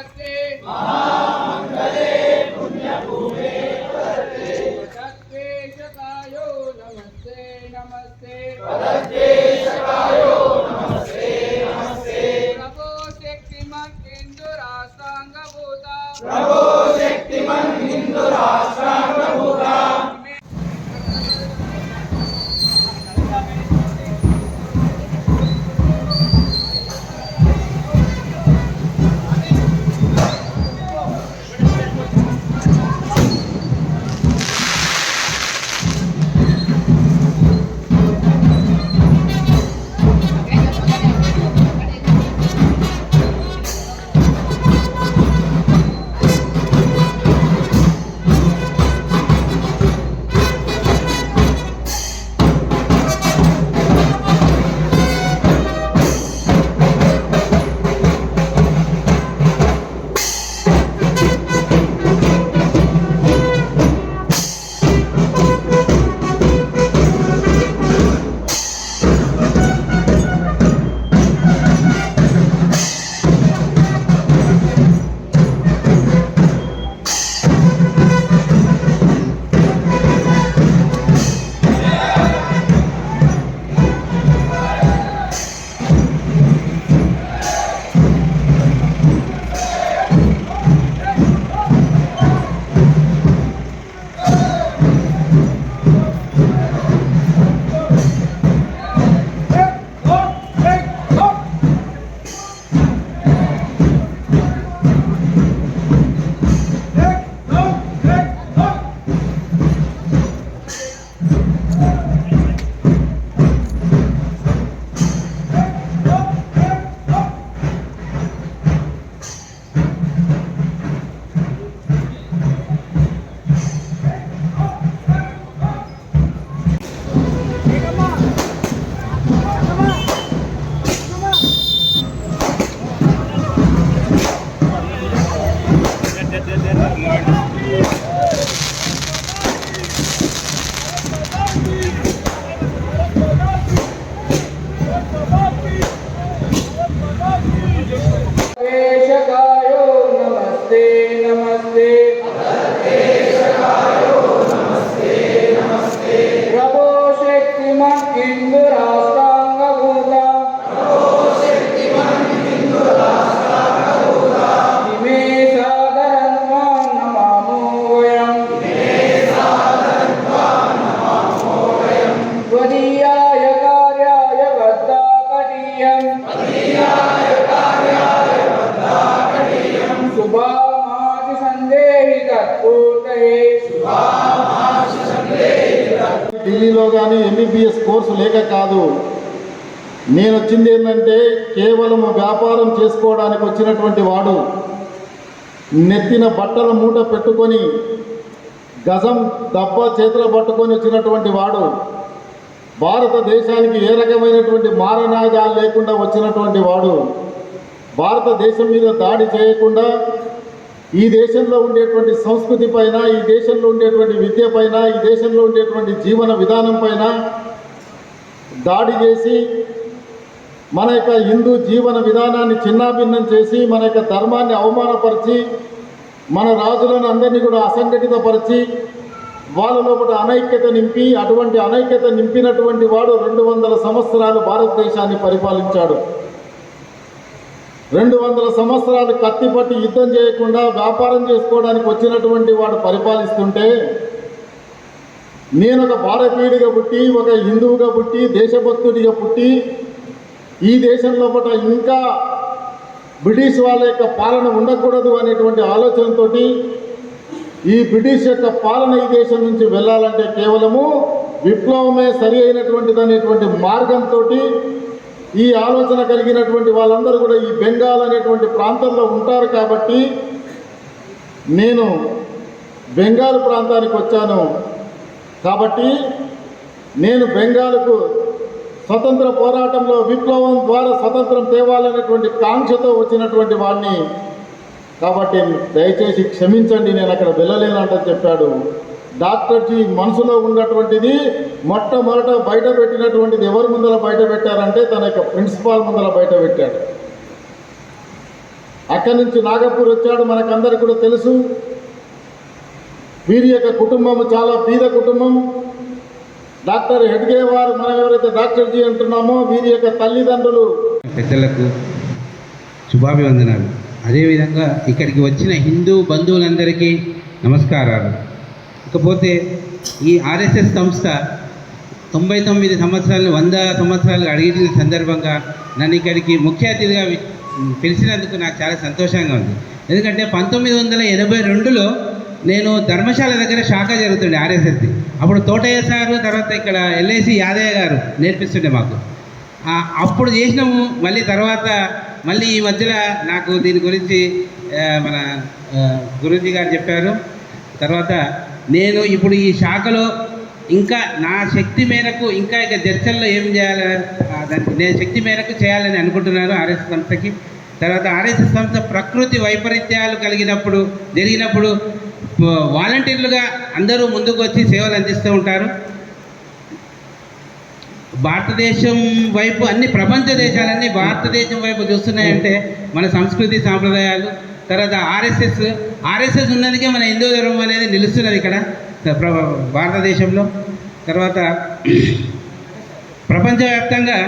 नमस्ते महामंगले पुण्यभूमे पदद्वेषकायो नमस्ते नमस्ते पदद्वेषकायो नमस्ते नमस्ते प्रभो शक्तिमन् हिन्दुराष्ट्राङ्गभूता प्रभो शक्तिमन् हिन्दुराष्ट्राङ्गभूता देशकायो नमस्ते नमस्ते देशकायो नमस्ते नमस्ते प्रभो शक्तिमन् हिन्दुराष्ट्राङ्गभूता प्रभो शक्तिमन् हिन्दुराष्ट्राङ्गभूता इमे सादरन्त्वा नमामो वयम् त्वदीयाय कार्याय बद्धाकटीयम् शुभामाशु सन्देहि तत्पूर्तये ఢిల్లీలో కానీ ఎంబీబీఎస్ కోర్సు లేక కాదు, నేను వచ్చింది ఏంటంటే కేవలం వ్యాపారం చేసుకోవడానికి వచ్చినటువంటి వాడు, నెత్తిన బట్టల మూట పెట్టుకొని గజం దబ్బ చేతులు పట్టుకొని వచ్చినటువంటి వాడు, భారతదేశానికి ఏ రకమైనటువంటి మారణాదాలు లేకుండా వచ్చినటువంటి వాడు, భారతదేశం మీద దాడి చేయకుండా ఈ దేశంలో ఉండేటువంటి సంస్కృతి పైన, ఈ దేశంలో ఉండేటువంటి విద్య పైన, ఈ దేశంలో ఉండేటువంటి జీవన విధానం పైన దాడి చేసి మన యొక్క హిందూ జీవన విధానాన్ని చిన్నాభిన్నం చేసి, మన యొక్క ధర్మాన్ని అవమానపరిచి, మన రాజులను అందరినీ కూడా అసంఘటితపరిచి వాళ్ళ లోపల అనైక్యత నింపి, అటువంటి అనైక్యత నింపినటువంటి వాడు 200 సంవత్సరాలు భారతదేశాన్ని పరిపాలించాడు. 200 సంవత్సరాలు కత్తిపట్టి యుద్ధం చేయకుండా వ్యాపారం చేసుకోవడానికి వచ్చినటువంటి వాడు పరిపాలిస్తుంటే, నేను ఒక భారతీయుడిగా పుట్టి, ఒక హిందువుగా పుట్టి, దేశభక్తుడిగా పుట్టి, ఈ దేశం లోపల ఇంకా బ్రిటిష్ వాళ్ళ యొక్క పాలన ఉండకూడదు అనేటువంటి ఆలోచనతో ఈ బ్రిటిష్ యొక్క పాలన ఈ దేశం నుంచి వెళ్ళాలంటే కేవలము విప్లవమే సరి అయినటువంటిది అనేటువంటి మార్గంతో ఈ ఆలోచన కలిగినటువంటి వాళ్ళందరూ కూడా ఈ బెంగాల్ అనేటువంటి ప్రాంతంలో ఉంటారు. కాబట్టి నేను బెంగాల్ ప్రాంతానికి వచ్చాను. కాబట్టి నేను బెంగాల్కు స్వతంత్ర పోరాటంలో విప్లవం ద్వారా స్వతంత్రం తేవాలనేటువంటి కాంక్షతో వచ్చినటువంటి వాడిని. కాబట్టి దయచేసి క్షమించండి, నేను అక్కడ వెళ్ళలేనంటని చెప్పాడు. డాక్టర్జీ మనసులో ఉన్నటువంటిది మొట్టమొదట బయట పెట్టినటువంటిది ఎవరి ముందర బయట పెట్టారంటే తన యొక్క ప్రిన్సిపాల్ ముందర బయట పెట్టాడు. అక్కడి నుంచి నాగపూర్ వచ్చాడు, మనకందరికీ కూడా తెలుసు. వీరి యొక్క కుటుంబం చాలా బీద కుటుంబం. డాక్టర్ హెడ్గే వారు, మనం ఎవరైతే డాక్టర్ జీ అంటున్నామో, వీరి యొక్క తల్లిదండ్రులు పెద్దలకు శుభాభివందనాలు. అదేవిధంగా ఇక్కడికి వచ్చిన హిందూ బంధువులందరికీ నమస్కారాలు. ఇకపోతే ఈ ఆర్ఎస్ఎస్ సంస్థ 99 సంవత్సరాలు 100 సంవత్సరాలు అడిగిన సందర్భంగా నన్ను ఇక్కడికి ముఖ్య అతిథిగా పిలిచినందుకు నాకు చాలా సంతోషంగా ఉంది. ఎందుకంటే 1982లో నేను ధర్మశాల దగ్గర శాఖ జరుగుతుండే ఆర్ఎస్ఎస్ది. అప్పుడు తోటయ్య సారు, తర్వాత ఇక్కడ ఎల్ఐసి యాదయ్య గారు నేర్పిస్తుండే మాకు. అప్పుడు చేసినాము. మళ్ళీ ఈ మధ్యలో నాకు దీని గురించి మన గురూజీ గారు చెప్పారు. తర్వాత నేను ఇప్పుడు ఈ శాఖలో ఇంకా నా శక్తి మేరకు ఇంకా ఇక చర్చల్లో ఏం చేయాలని నేను శక్తి మేరకు చేయాలని అనుకుంటున్నాను ఆర్ఎస్ఎస్ సంస్థకి. తర్వాత ఆర్ఎస్ఎస్ సంస్థ ప్రకృతి వైపరీత్యాలు జరిగినప్పుడు వాలంటీర్లుగా అందరూ ముందుకు వచ్చి సేవలు అందిస్తూ ఉంటారు. భారతదేశం వైపు అన్ని ప్రపంచ దేశాలన్నీ భారతదేశం వైపు చూస్తున్నాయంటే మన సంస్కృతి సాంప్రదాయాలు, తర్వాత ఆర్ఎస్ఎస్ ఉన్నందుకే మన హిందూ ధర్మం అనేది నిలుస్తున్నది ఇక్కడ భారతదేశంలో. తర్వాత ప్రపంచవ్యాప్తంగా